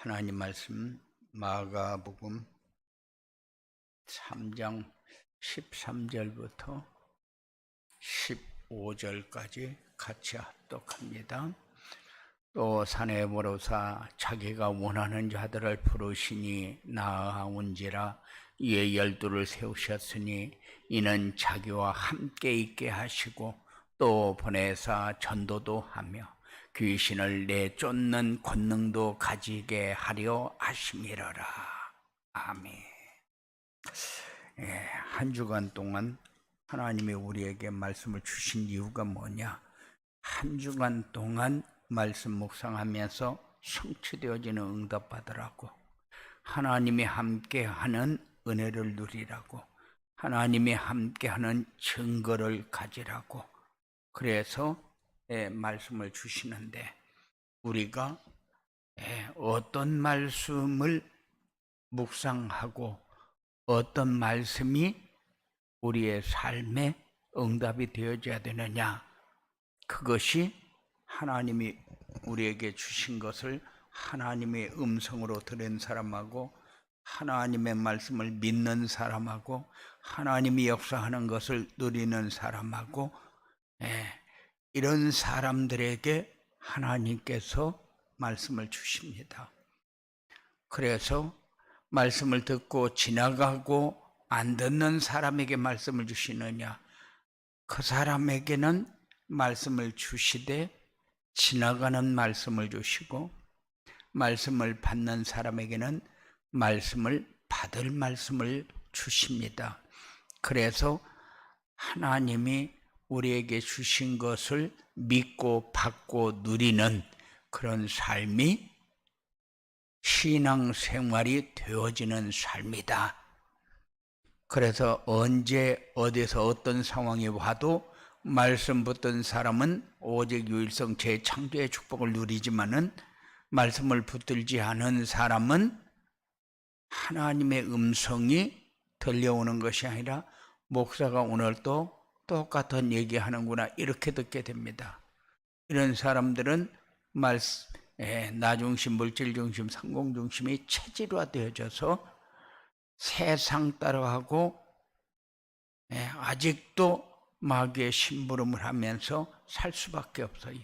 하나님 말씀 마가복음 3장 13절부터 15절까지 같이 합독합니다. 또 산에 오르사 자기가 원하는 자들을 부르시니 나아온지라. 이에 12를 세우셨으니 이는 자기와 함께 있게 하시고 또 보내사 전도도 하며 귀신을 내쫓는 권능도 가지게 하려 하심이로라. 아멘. 한 주간 동안 하나님이 우리에게 말씀을 주신 이유가 뭐냐? 한 주간 동안 말씀 묵상하면서 성취되어지는 응답받으라고, 하나님이 함께하는 은혜를 누리라고, 하나님이 함께하는 증거를 가지라고, 그래서 말씀을 주시는데, 우리가 어떤 말씀을 묵상하고 어떤 말씀이 우리의 삶에 응답이 되어져야 되느냐, 그것이 하나님이 우리에게 주신 것을 하나님의 음성으로 들은 사람하고 하나님의 말씀을 믿는 사람하고 하나님이 역사하는 것을 누리는 사람하고 이런 사람들에게 하나님께서 말씀을 주십니다. 그래서 말씀을 듣고 지나가고 안 듣는 사람에게 말씀을 주시느냐, 그 사람에게는 말씀을 주시되 지나가는 말씀을 주시고, 말씀을 받는 사람에게는 말씀을 받을 말씀을 주십니다. 그래서 하나님이 우리에게 주신 것을 믿고 받고 누리는 그런 삶이 신앙생활이 되어지는 삶이다. 그래서 언제 어디서 어떤 상황이 와도 말씀 붙든 사람은 오직 유일성 재창조의 축복을 누리지만은, 말씀을 붙들지 않은 사람은 하나님의 음성이 들려오는 것이 아니라 목사가 오늘 또 똑같은 얘기하는구나 이렇게 듣게 됩니다. 이런 사람들은 나중심, 물질중심, 성공중심이 체질화되어져서 세상 따라하고 아직도 마귀의 심부름을 하면서 살 수밖에 없어요.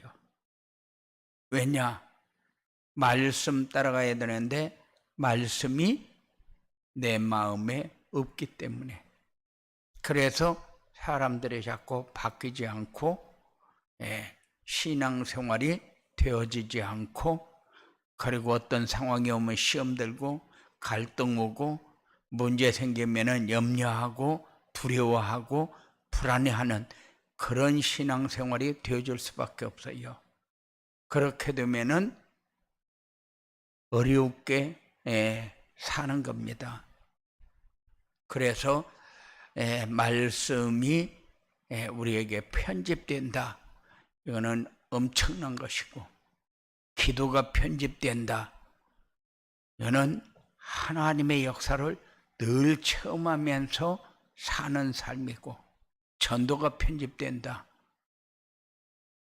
왜냐? 말씀 따라가야 되는데 말씀이 내 마음에 없기 때문에. 그래서 사람들이 자꾸 바뀌지 않고 신앙생활이 되어지지 않고, 그리고 어떤 상황이 오면 시험 들고 갈등 오고 문제 생기면 염려하고 두려워하고 불안해하는 그런 신앙생활이 되어질 수밖에 없어요. 그렇게 되면은 어렵게 사는 겁니다. 그래서 말씀이 우리에게 편집된다, 이거는 엄청난 것이고, 기도가 편집된다, 이거는 하나님의 역사를 늘 체험하면서 사는 삶이고, 전도가 편집된다,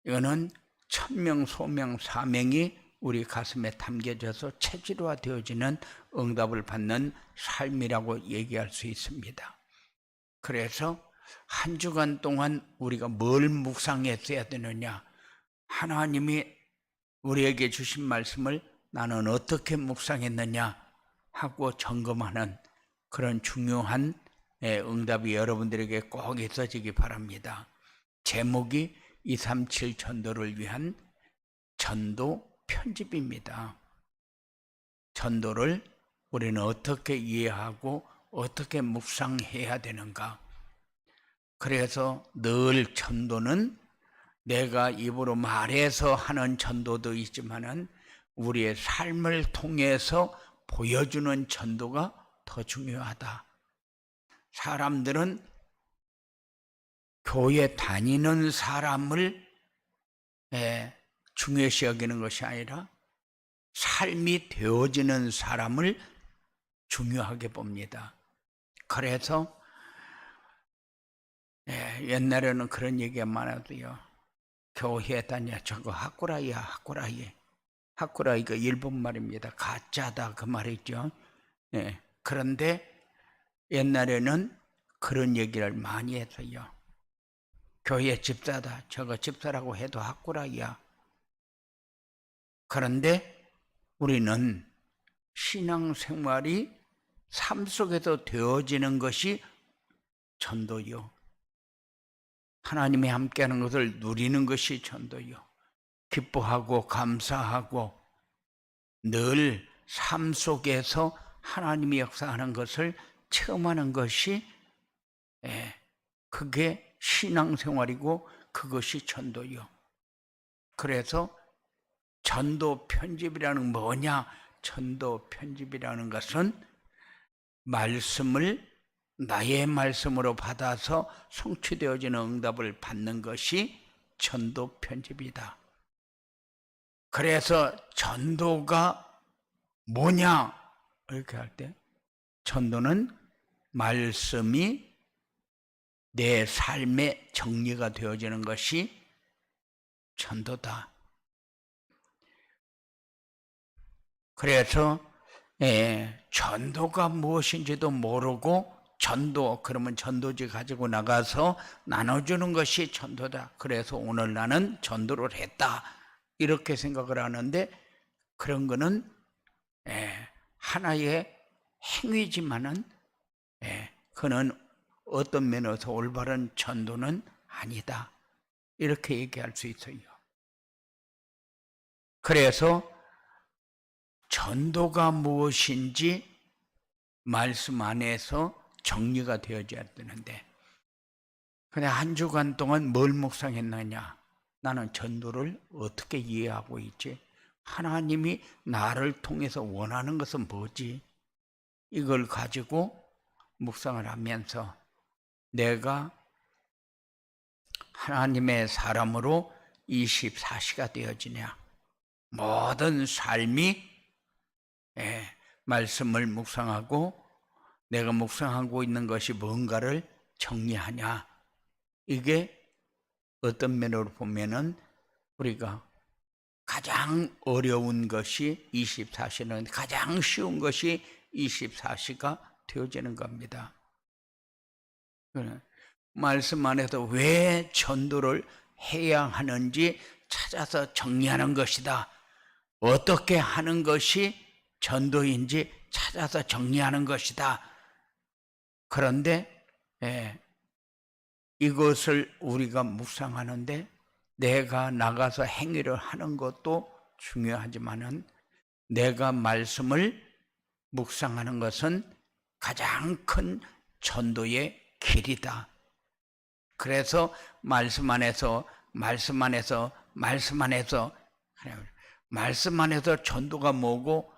이거는 천명, 소명, 사명이 우리 가슴에 담겨져서 체질화되어지는 응답을 받는 삶이라고 얘기할 수 있습니다. 그래서 한 주간 동안 우리가 뭘 묵상했어야 되느냐, 하나님이 우리에게 주신 말씀을 나는 어떻게 묵상했느냐 하고 점검하는 그런 중요한 응답이 여러분들에게 꼭 있어지기 바랍니다. 제목이 237 전도를 위한 전도 편집입니다. 전도를 우리는 어떻게 이해하고 어떻게 묵상해야 되는가? 그래서 늘 전도는 내가 입으로 말해서 하는 전도도 있지만은 우리의 삶을 통해서 보여주는 전도가 더 중요하다. 사람들은 교회 다니는 사람을 중요시 여기는 것이 아니라 삶이 되어지는 사람을 중요하게 봅니다. 그래서 옛날에는 그런 얘기가 많아도요, 교회 다녀 저거 학구라이야, 학구라이. 하쿠라 이거 일본 말입니다. 가짜다 그 말이죠. 예. 그런데 옛날에는 그런 얘기를 많이 했어요. 교회 집사다. 저거 집사라고 해도 하쿠라야. 그런데 우리는 신앙생활이 삶 속에서 되어지는 것이 전도요. 하나님이 함께하는 것을 누리는 것이 전도요. 기뻐하고 감사하고 늘 삶 속에서 하나님이 역사하는 것을 체험하는 것이 그게 신앙생활이고 그것이 전도요. 그래서 전도 편집이라는 뭐냐? 전도 편집이라는 것은 말씀을 나의 말씀으로 받아서 성취되어지는 응답을 받는 것이 전도 편집이다. 그래서 전도가 뭐냐? 이렇게 할 때 전도는 말씀이 내 삶의 정리가 되어지는 것이 전도다. 그래서 전도가 무엇인지도 모르고 전도 그러면 전도지 가지고 나가서 나눠주는 것이 전도다. 그래서 오늘 나는 전도를 했다 이렇게 생각을 하는데 그런 거는 하나의 행위지만은 그는 어떤 면에서 올바른 전도는 아니다 이렇게 얘기할 수 있어요. 그래서 전도가 무엇인지 말씀 안에서 정리가 되어져야 되는데 그냥 한 주간 동안 뭘 묵상했느냐? 나는 전도를 어떻게 이해하고 있지? 하나님이 나를 통해서 원하는 것은 뭐지? 이걸 가지고 묵상을 하면서 내가 하나님의 사람으로 24시가 되어지냐? 모든 삶이 말씀을 묵상하고 내가 묵상하고 있는 것이 뭔가를 정리하냐? 이게 어떤 면으로 보면은 우리가 가장 어려운 것이 24시는 가장 쉬운 것이 24시가 되어지는 겁니다. 말씀 안에서 왜 전도를 해야 하는지 찾아서 정리하는 것이다. 어떻게 하는 것이 전도인지 찾아서 정리하는 것이다. 그런데 이것을 우리가 묵상하는데 내가 나가서 행위를 하는 것도 중요하지만은 내가 말씀을 묵상하는 것은 가장 큰 전도의 길이다. 그래서 말씀 안에서 전도가 뭐고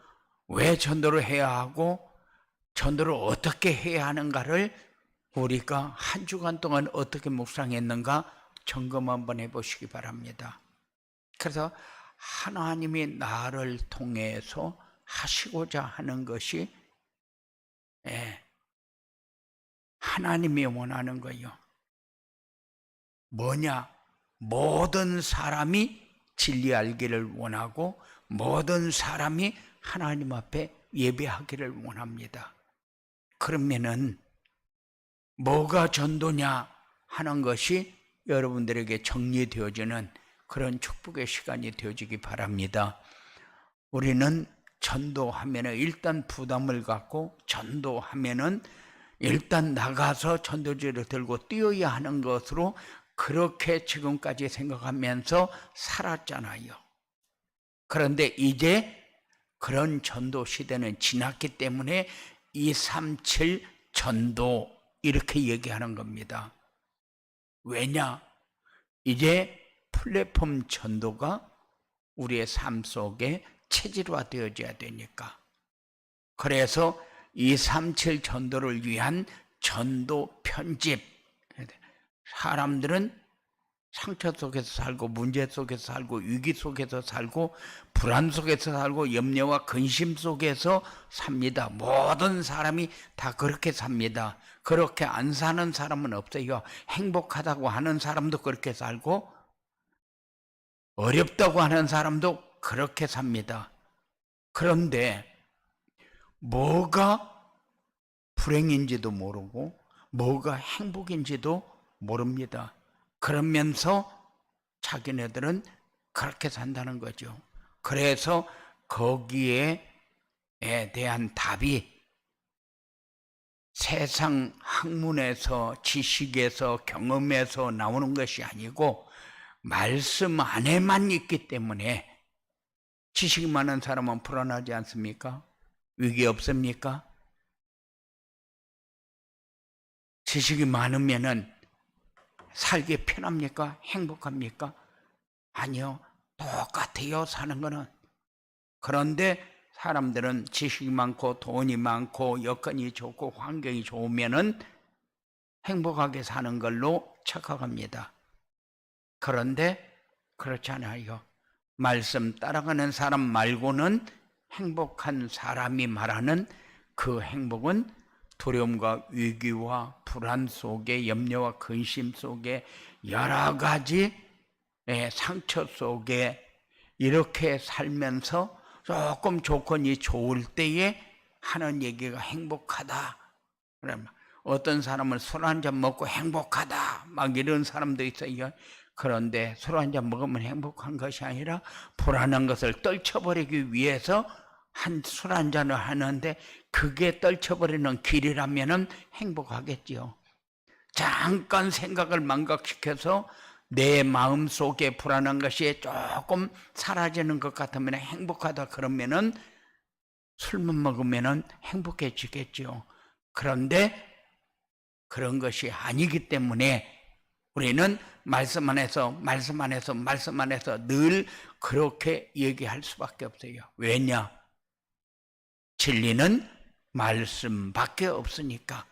왜 전도를 해야 하고 전도를 어떻게 해야 하는가를 우리가 한 주간 동안 어떻게 묵상했는가 점검 한번 해보시기 바랍니다. 그래서 하나님이 나를 통해서 하시고자 하는 것이 하나님이 원하는 거예요. 뭐냐? 모든 사람이 진리 알기를 원하고 모든 사람이 하나님 앞에 예배하기를 원합니다. 그러면은 뭐가 전도냐 하는 것이 여러분들에게 정리되어지는 그런 축복의 시간이 되어지기 바랍니다. 우리는 전도하면은 일단 부담을 갖고 전도하면은 일단 나가서 전도지를 들고 뛰어야 하는 것으로 그렇게 지금까지 생각하면서 살았잖아요. 그런데 이제 그런 전도 시대는 지났기 때문에 237 전도 이렇게 얘기하는 겁니다. 왜냐? 이제 플랫폼 전도가 우리의 삶 속에 체질화되어져야 되니까. 그래서 237 전도를 위한 전도 편집. 사람들은 상처 속에서 살고 문제 속에서 살고 위기 속에서 살고 불안 속에서 살고 염려와 근심 속에서 삽니다. 모든 사람이 다 그렇게 삽니다. 그렇게 안 사는 사람은 없어요. 행복하다고 하는 사람도 그렇게 살고 어렵다고 하는 사람도 그렇게 삽니다. 그런데 뭐가 불행인지도 모르고 뭐가 행복인지도 모릅니다. 그러면서 자기네들은 그렇게 산다는 거죠. 그래서 거기에 대한 답이 세상 학문에서, 지식에서, 경험에서 나오는 것이 아니고 말씀 안에만 있기 때문에. 지식이 많은 사람은 불안하지 않습니까? 위기 없습니까? 지식이 많으면은 살기 편합니까? 행복합니까? 아니요. 똑같아요, 사는 거는. 그런데 사람들은 지식이 많고 돈이 많고 여건이 좋고 환경이 좋으면은 행복하게 사는 걸로 착각합니다. 그런데 그렇지 않아요. 말씀 따라가는 사람 말고는 행복한 사람이 말하는 그 행복은 두려움과 위기와 불안 속에, 염려와 근심 속에, 여러 가지 상처 속에 이렇게 살면서 조금 조건이 좋을 때에 하는 얘기가 행복하다. 어떤 사람은 술 한잔 먹고 행복하다 막 이런 사람도 있어요. 그런데 술 한잔 먹으면 행복한 것이 아니라 불안한 것을 떨쳐버리기 위해서 술 한잔을 하는데 그게 떨쳐버리는 길이라면 행복하겠지요. 잠깐 생각을 망각시켜서 내 마음속에 불안한 것이 조금 사라지는 것 같으면 행복하다 그러면은 술만 먹으면 행복해지겠죠. 그런데 그런 것이 아니기 때문에 우리는 말씀 안에서 늘 그렇게 얘기할 수밖에 없어요. 왜냐? 진리는 말씀밖에 없으니까.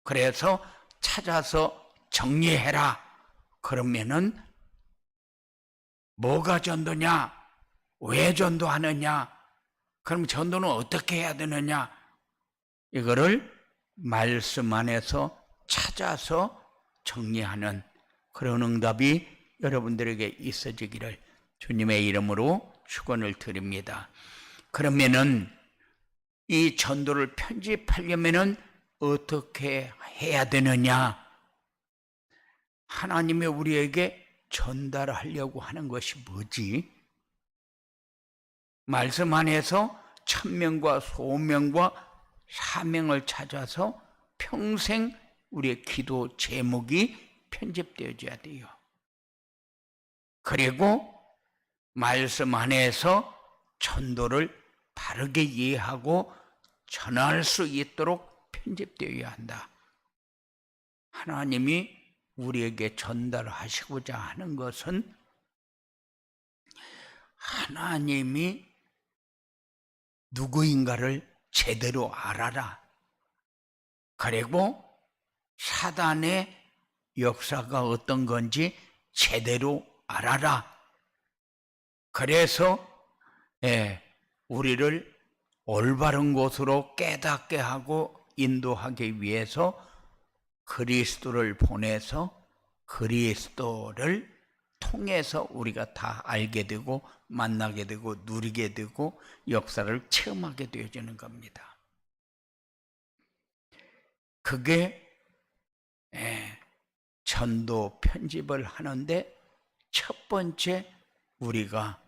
그래서 찾아서 정리해라. 그러면은 뭐가 전도냐? 왜 전도하느냐? 그럼 전도는 어떻게 해야 되느냐? 이거를 말씀 안에서 찾아서 정리하는 그런 응답이 여러분들에게 있어지기를 주님의 이름으로 축원을 드립니다. 그러면은 이 전도를 편집하려면은 어떻게 해야 되느냐? 하나님이 우리에게 전달하려고 하는 것이 뭐지? 말씀 안에서 천명과 소명과 사명을 찾아서 평생 우리의 기도 제목이 편집되어져야 돼요. 그리고 말씀 안에서 전도를 바르게 이해하고 전할 수 있도록 편집되어야 한다. 하나님이 우리에게 전달하시고자 하는 것은 하나님이 누구인가를 제대로 알아라. 그리고 사단의 역사가 어떤 건지 제대로 알아라. 그래서 우리를 올바른 곳으로 깨닫게 하고 인도하기 위해서 그리스도를 보내서 그리스도를 통해서 우리가 다 알게 되고 만나게 되고 누리게 되고 역사를 체험하게 되어지는 겁니다. 그게 전도 편집을 하는데 첫 번째 우리가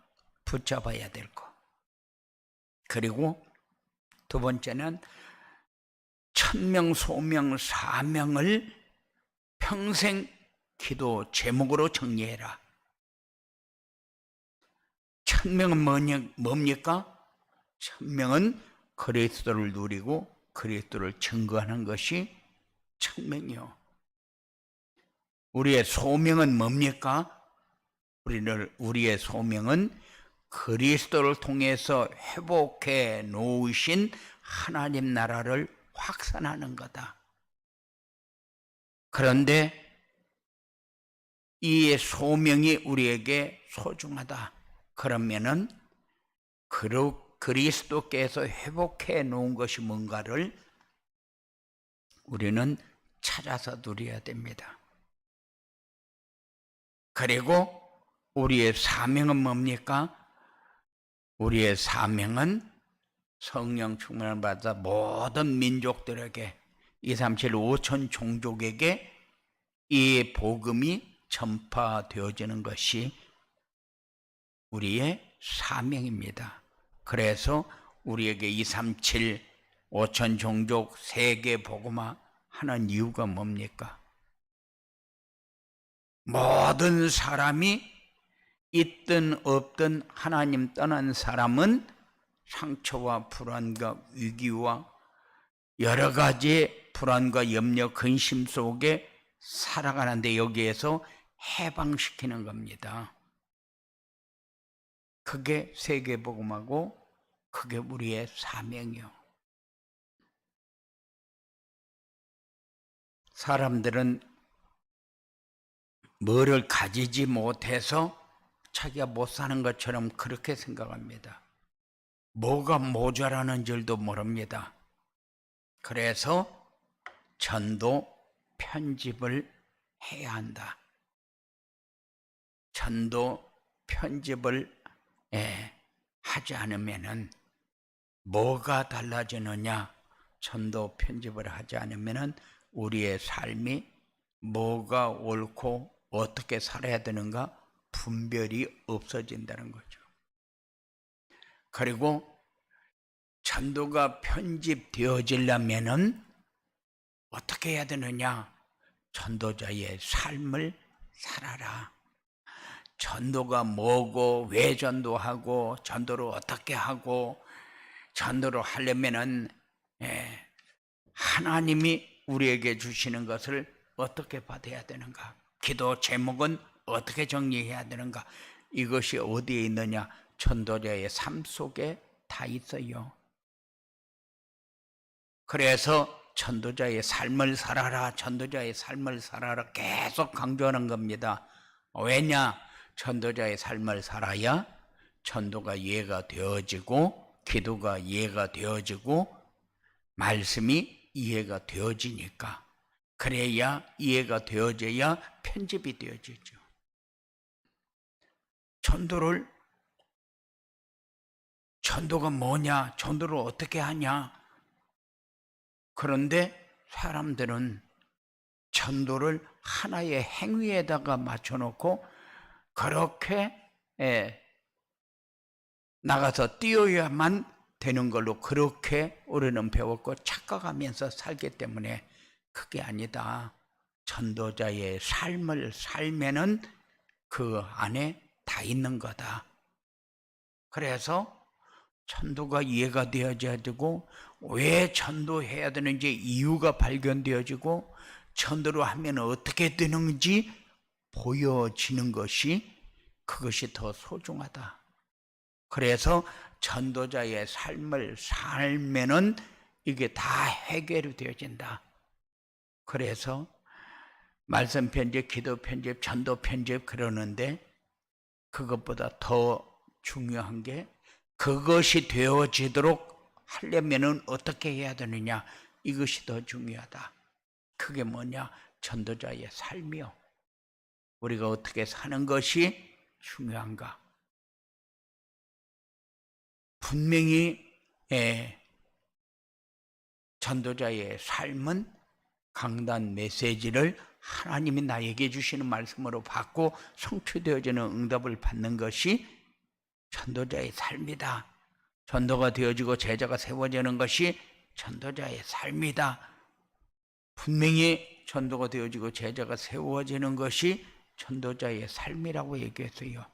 붙잡아야 될 것. 그리고 두 번째는 천명, 소명, 사명을 평생 기도 제목으로 정리해라. 천명은 뭡니까? 천명은 그리스도를 누리고 그리스도를 증거하는 것이 천명이요. 우리의 소명은 뭡니까? 우리의 소명은 그리스도를 통해서 회복해 놓으신 하나님 나라를 확산하는 거다. 그런데 이 소명이 우리에게 소중하다. 그러면은 그리스도께서 회복해 놓은 것이 뭔가를 우리는 찾아서 누려야 됩니다. 그리고 우리의 사명은 뭡니까? 우리의 사명은 성령 충만을 받아 모든 민족들에게 2, 3, 7, 5천 종족에게 이 복음이 전파되어지는 것이 우리의 사명입니다. 그래서 우리에게 2, 3, 7, 5천 종족 세계 복음화 하는 이유가 뭡니까? 모든 사람이 있든 없든 하나님 떠난 사람은 상처와 불안과 위기와 여러 가지 불안과 염려, 근심 속에 살아가는데 여기에서 해방시키는 겁니다. 그게 세계복음하고 그게 우리의 사명이요. 사람들은 뭐를 가지지 못해서 자기가 못 사는 것처럼 그렇게 생각합니다. 뭐가 모자라는 줄도 모릅니다. 그래서 전도 편집을 해야 한다. 전도 편집을 하지 않으면은 뭐가 달라지느냐? 전도 편집을 하지 않으면은 우리의 삶이 뭐가 옳고 어떻게 살아야 되는가 분별이 없어진다는 거죠. 그리고 전도가 편집되어지려면은 어떻게 해야 되느냐? 전도자의 삶을 살아라. 전도가 뭐고 왜 전도하고 전도를 어떻게 하고 전도를 하려면은 하나님이 우리에게 주시는 것을 어떻게 받아야 되는가? 기도 제목은 어떻게 정리해야 되는가? 이것이 어디에 있느냐? 전도자의 삶 속에 다 있어요. 그래서 전도자의 삶을 살아라, 전도자의 삶을 살아라 계속 강조하는 겁니다. 왜냐? 전도자의 삶을 살아야 전도가 이해가 되어지고 기도가 이해가 되어지고 말씀이 이해가 되어지니까. 그래야 이해가 되어져야 편집이 되어지죠. 전도가 뭐냐? 전도를 어떻게 하냐? 그런데 사람들은 전도를 하나의 행위에다가 맞춰놓고 그렇게 나가서 뛰어야만 되는 걸로 그렇게 우리는 배웠고 착각하면서 살기 때문에 그게 아니다. 전도자의 삶을 살면은 그 안에 다 있는 거다. 그래서 전도가 이해가 되어져야 되고 왜 전도해야 되는지 이유가 발견되어지고 전도를 하면 어떻게 되는지 보여지는 것이 그것이 더 소중하다. 그래서 전도자의 삶을 살면은 이게 다 해결이 되어진다. 그래서 말씀 편집, 기도 편집, 전도 편집 그러는데 그것보다 더 중요한 게 그것이 되어지도록 하려면은 어떻게 해야 되느냐? 이것이 더 중요하다. 그게 뭐냐? 전도자의 삶이요. 우리가 어떻게 사는 것이 중요한가? 분명히 전도자의 삶은 강단 메시지를 하나님이 나에게 주시는 말씀으로 받고 성취되어지는 응답을 받는 것이 전도자의 삶이다. 전도가 되어지고 제자가 세워지는 것이 전도자의 삶이다. 분명히 전도가 되어지고 제자가 세워지는 것이 전도자의 삶이라고 얘기했어요.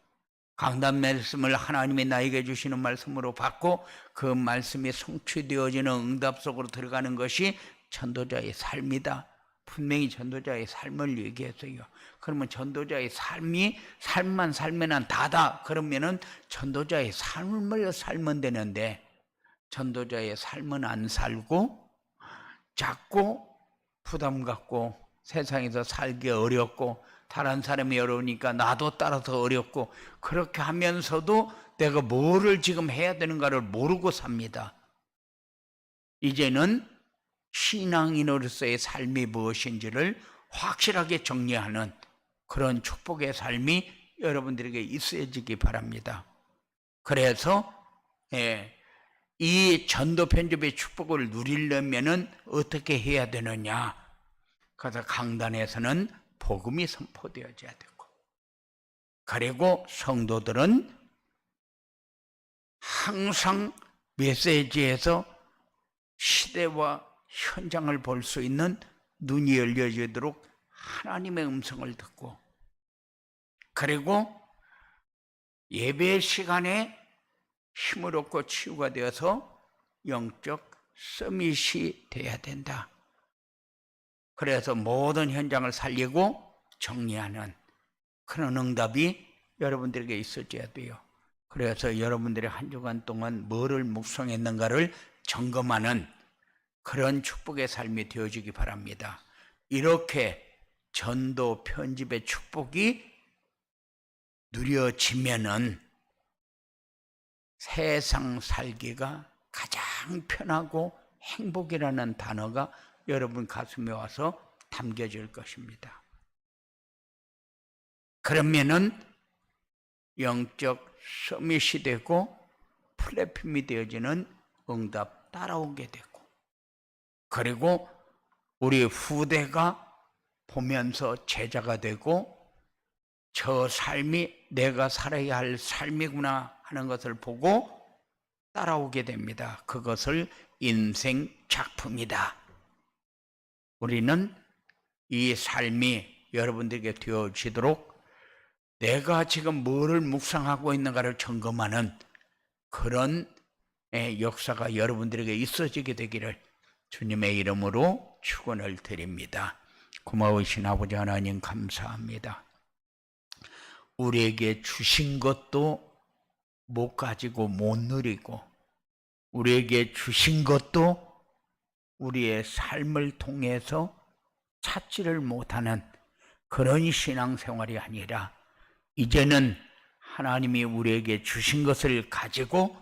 강단 말씀을 하나님이 나에게 주시는 말씀으로 받고 그 말씀이 성취되어지는 응답 속으로 들어가는 것이 전도자의 삶이다. 분명히 전도자의 삶을 얘기했어요. 그러면 전도자의 삶만 살면 다다. 그러면은 전도자의 삶을 살면 되는데 전도자의 삶은 안 살고 자꾸 부담 갖고 세상에서 살기 어렵고 다른 사람이 어려우니까 나도 따라서 어렵고 그렇게 하면서도 내가 뭐를 지금 해야 되는가를 모르고 삽니다. 이제는 신앙인으로서의 삶이 무엇인지를 확실하게 정리하는 그런 축복의 삶이 여러분들에게 있어지기 바랍니다. 그래서 예, 이 전도 편집의 축복을 누리려면은 어떻게 해야 되느냐? 그래서 강단에서는 복음이 선포되어져야 되고, 그리고 성도들은 항상 메시지에서 시대와 현장을 볼 수 있는 눈이 열려지도록 하나님의 음성을 듣고, 그리고 예배 시간에 힘을 얻고 치유가 되어서 영적 서밋이 돼야 된다. 그래서 모든 현장을 살리고 정리하는 그런 응답이 여러분들에게 있어져야 돼요. 그래서 여러분들이 한 주간 동안 뭐를 묵상했는가를 점검하는 그런 축복의 삶이 되어지기 바랍니다. 이렇게 전도 편집의 축복이 누려지면은 세상 살기가 가장 편하고 행복이라는 단어가 여러분 가슴에 와서 담겨질 것입니다. 그러면은 영적 서밋이 되고 플랫폼이 되어지는 응답 따라오게 되고, 그리고 우리 후대가 보면서 제자가 되고 저 삶이 내가 살아야 할 삶이구나 하는 것을 보고 따라오게 됩니다. 그것을 인생 작품이다. 우리는 이 삶이 여러분들에게 되어지도록 내가 지금 뭐를 묵상하고 있는가를 점검하는 그런 역사가 여러분들에게 있어지게 되기를 주님의 이름으로 축원을 드립니다. 고마우신 아버지 하나님 감사합니다. 우리에게 주신 것도 못 가지고 못 누리고, 우리에게 주신 것도 우리의 삶을 통해서 찾지를 못하는 그런 신앙생활이 아니라, 이제는 하나님이 우리에게 주신 것을 가지고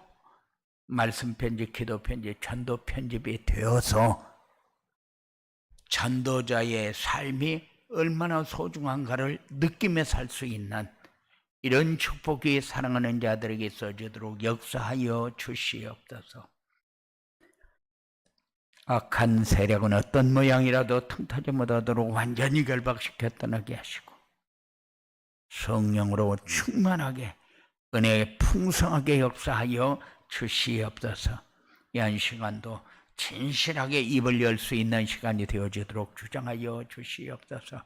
말씀 편집, 기도 편집, 전도 편집이 되어서 전도자의 삶이 얼마나 소중한가를 느끼며 살 수 있는 이런 축복이 사랑하는 자들에게 있어지도록 역사하여 주시옵소서. 악한 세력은 어떤 모양이라도 틈타지 못하도록 완전히 결박시켜 떠나게 하시고, 성령으로 충만하게 은혜에 풍성하게 역사하여 주시옵소서. 이 한 시간도 진실하게 입을 열 수 있는 시간이 되어지도록 주장하여 주시옵소서.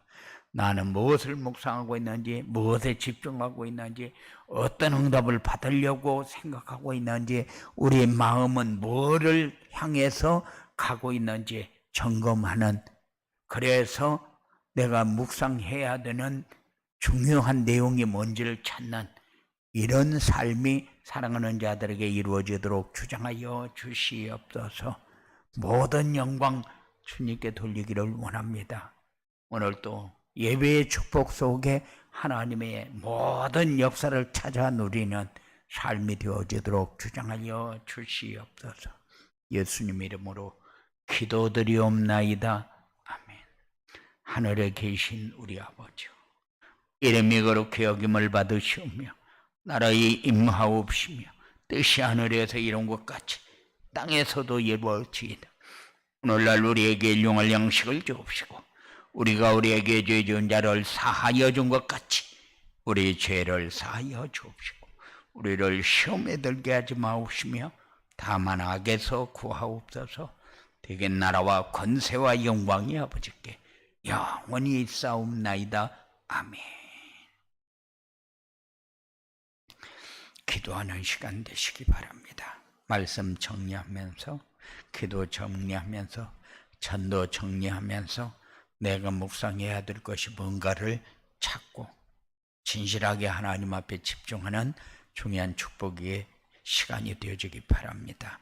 나는 무엇을 묵상하고 있는지, 무엇에 집중하고 있는지, 어떤 응답을 받으려고 생각하고 있는지, 우리 마음은 뭐를 향해서 가고 있는지 점검하는, 그래서 내가 묵상해야 되는 중요한 내용이 뭔지를 찾는 이런 삶이 사랑하는 자들에게 이루어지도록 주장하여 주시옵소서. 모든 영광 주님께 돌리기를 원합니다. 오늘도 예배의 축복 속에 하나님의 모든 역사를 찾아 누리는 삶이 되어지도록 주장하여 주시옵소서. 예수님 이름으로 기도드리옵나이다. 아멘. 하늘에 계신 우리 아버지, 이름이 거룩히 여김을 받으시오며 나라의 임하옵시며 뜻이 하늘에서 이룬 것 같이 땅에서도 이루어지이다. 오늘날 우리에게 일용할 양식을 주옵시고, 우리가 우리에게 죄 지은 자를 사하여 준 것 같이 우리 죄를 사하여 주옵시고, 우리를 시험에 들게 하지 마옵시며 다만 악에서 구하옵소서. 대개 나라와 권세와 영광이 아버지께 영원히 있사옵나이다. 아멘. 기도하는 시간 되시기 바랍니다. 말씀 정리하면서, 기도 정리하면서, 전도 정리하면서 내가 묵상해야 될 것이 뭔가를 찾고 진실하게 하나님 앞에 집중하는 중요한 축복의 시간이 되어지기 바랍니다.